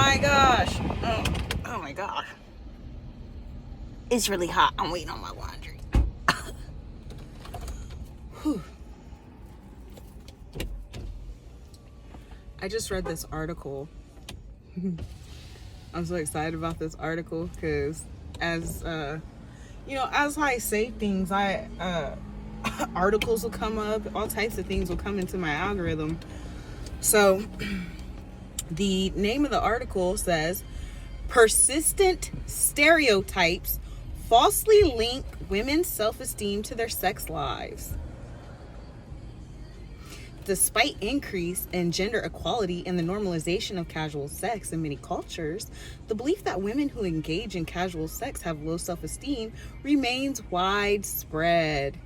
my gosh. Oh my gosh. It's really hot. I'm waiting on my laundry. Whew. I just read this article. I'm so excited about this article because as I say things, articles will come up, all types of things will come into my algorithm. So the name of the article says, persistent stereotypes falsely link women's self-esteem to their sex lives. Despite increase in gender equality and the normalization of casual sex in many cultures, the belief that women who engage in casual sex have low self-esteem remains widespread.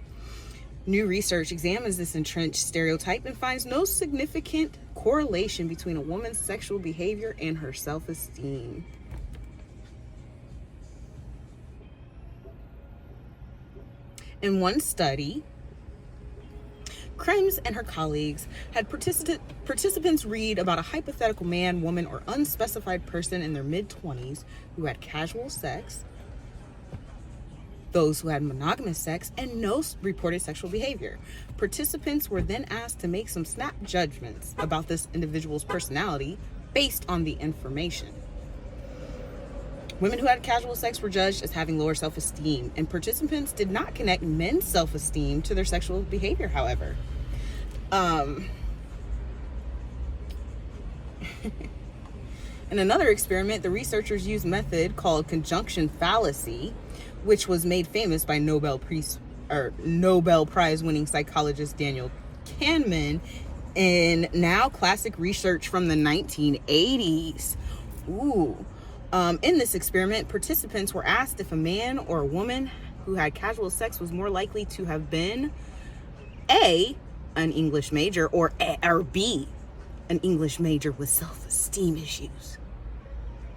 New research examines this entrenched stereotype and finds no significant correlation between a woman's sexual behavior and her self-esteem. In one study, Krems and her colleagues had participants read about a hypothetical man, woman, or unspecified person in their mid-20s who had casual sex, those who had monogamous sex, and no reported sexual behavior. Participants were then asked to make some snap judgments about this individual's personality based on the information. Women who had casual sex were judged as having lower self-esteem, and participants did not connect men's self-esteem to their sexual behavior, however. In another experiment, the researchers used a method called conjunction fallacy, which was made famous by Nobel Prize-winning psychologist Daniel Kahneman in now classic research from the 1980s. In this experiment, participants were asked if a man or a woman who had casual sex was more likely to have been A, an English major, or B, an English major with self-esteem issues.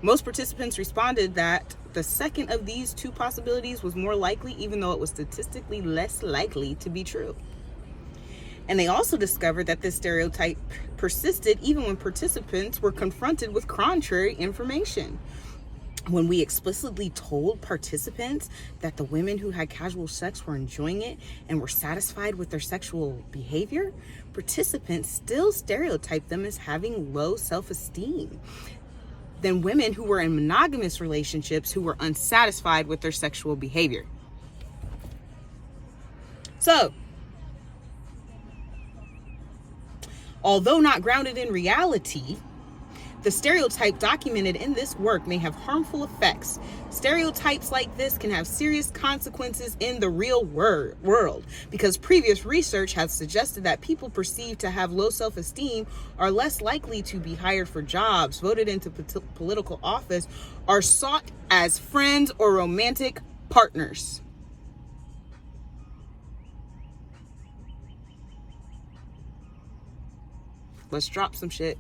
Most participants responded that the second of these two possibilities was more likely, even though it was statistically less likely to be true. And they also discovered that this stereotype persisted even when participants were confronted with contrary information. When we explicitly told participants that the women who had casual sex were enjoying it and were satisfied with their sexual behavior, participants still stereotyped them as having low self-esteem than women who were in monogamous relationships who were unsatisfied with their sexual behavior. So, although not grounded in reality, the stereotype documented in this work may have harmful effects. Stereotypes like this can have serious consequences in the real world because previous research has suggested that people perceived to have low self-esteem are less likely to be hired for jobs, voted into political office, or sought as friends or romantic partners. Let's drop some shit.